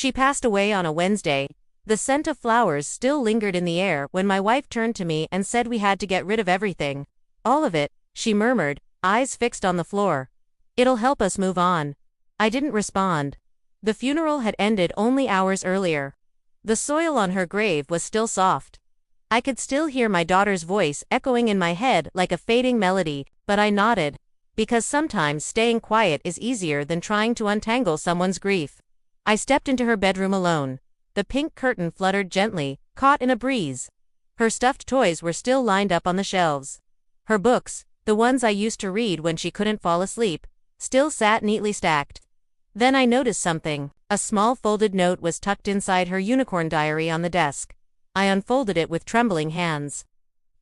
She passed away on a Wednesday. The scent of flowers still lingered in the air when my wife turned to me and said we had to get rid of everything. All of it, she murmured, eyes fixed on the floor. It'll help us move on. I didn't respond. The funeral had ended only hours earlier. The soil on her grave was still soft. I could still hear my daughter's voice echoing in my head like a fading melody, but I nodded. Because sometimes staying quiet is easier than trying to untangle someone's grief. I stepped into her bedroom alone. The pink curtain fluttered gently, caught in a breeze. Her stuffed toys were still lined up on the shelves. Her books, the ones I used to read when she couldn't fall asleep, still sat neatly stacked. Then I noticed something. A small folded note was tucked inside her unicorn diary on the desk. I unfolded it with trembling hands.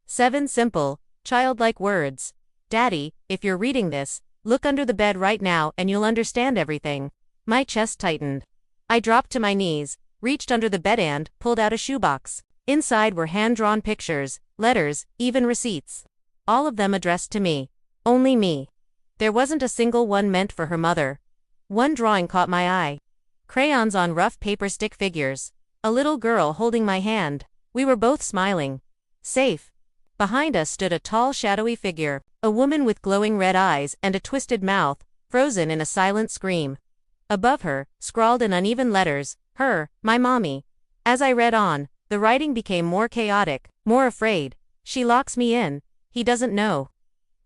7 simple, childlike words. Daddy, if you're reading this, look under the bed right now and you'll understand everything. My chest tightened. I dropped to my knees, reached under the bed and pulled out a shoebox. Inside were hand-drawn pictures, letters, even receipts. All of them addressed to me. Only me. There wasn't a single one meant for her mother. One drawing caught my eye. Crayons on rough paper stick figures. A little girl holding my hand. We were both smiling. Safe. Behind us stood a tall, shadowy figure, a woman with glowing red eyes and a twisted mouth, frozen in a silent scream. Above her, scrawled in uneven letters, her, my mommy. As I read on, the writing became more chaotic, more afraid. She locks me in. He doesn't know.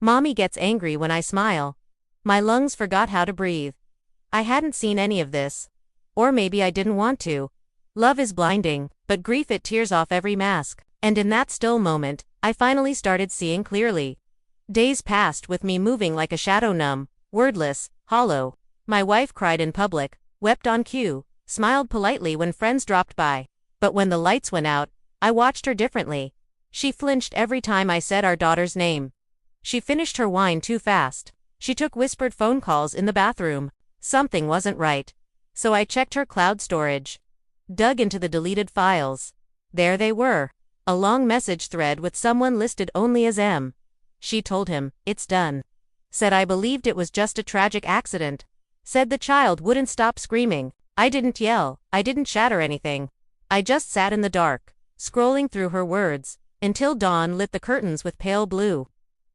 Mommy gets angry when I smile. My lungs forgot how to breathe. I hadn't seen any of this. Or maybe I didn't want to. Love is blinding, but grief it tears off every mask. And in that still moment, I finally started seeing clearly. Days passed with me moving like a shadow, numb, wordless, hollow. My wife cried in public, wept on cue, smiled politely when friends dropped by. But when the lights went out, I watched her differently. She flinched every time I said our daughter's name. She finished her wine too fast. She took whispered phone calls in the bathroom. Something wasn't right. So I checked her cloud storage. Dug into the deleted files. There they were. A long message thread with someone listed only as M. She told him, it's done. Said I believed it was just a tragic accident. Said the child wouldn't stop screaming. I didn't yell. I didn't shatter anything. I just sat in the dark, scrolling through her words, until dawn lit the curtains with pale blue.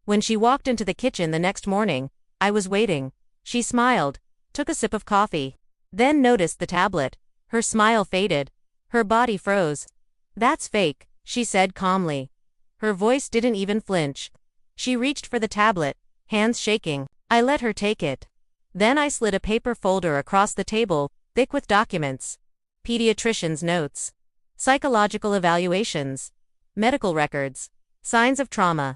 When she walked into the kitchen the next morning, I was waiting. She smiled, took a sip of coffee, then noticed the tablet. Her smile faded. Her body froze. That's fake, she said calmly. Her voice didn't even flinch. She reached for the tablet, hands shaking. I let her take it. Then I slid a paper folder across the table, thick with documents. Pediatrician's notes. Psychological evaluations. Medical records. Signs of trauma.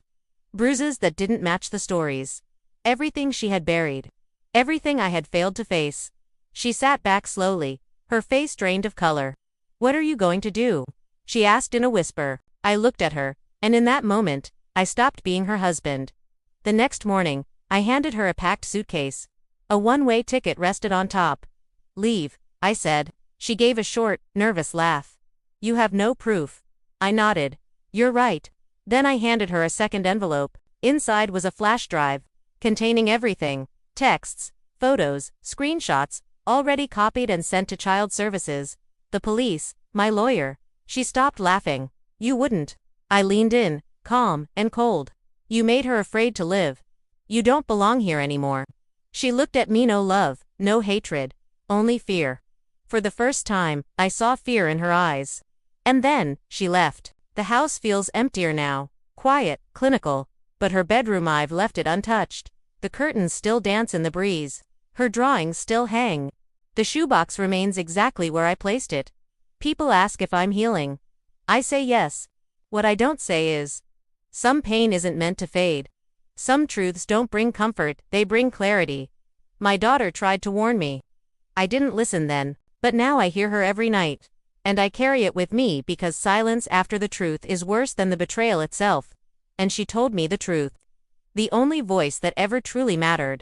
Bruises that didn't match the stories. Everything she had buried. Everything I had failed to face. She sat back slowly, her face drained of color. What are you going to do? She asked in a whisper. I looked at her, and in that moment, I stopped being her husband. The next morning, I handed her a packed suitcase. A one-way ticket rested on top. Leave, I said. She gave a short, nervous laugh. You have no proof. I nodded. You're right. Then I handed her a second envelope. Inside was a flash drive, containing everything. Texts, photos, screenshots, already copied and sent to child services, the police, my lawyer. She stopped laughing. You wouldn't. I leaned in, calm and cold. You made her afraid to live. You don't belong here anymore. She looked at me, no love, no hatred, only fear. For the first time, I saw fear in her eyes. And then, she left. The house feels emptier now, quiet, clinical, but her bedroom, I've left it untouched. The curtains still dance in the breeze. Her drawings still hang. The shoebox remains exactly where I placed it. People ask if I'm healing. I say yes. What I don't say is, some pain isn't meant to fade. Some truths don't bring comfort, they bring clarity. My daughter tried to warn me. I didn't listen then, but now I hear her every night. And I carry it with me because silence after the truth is worse than the betrayal itself. And she told me the truth. The only voice that ever truly mattered.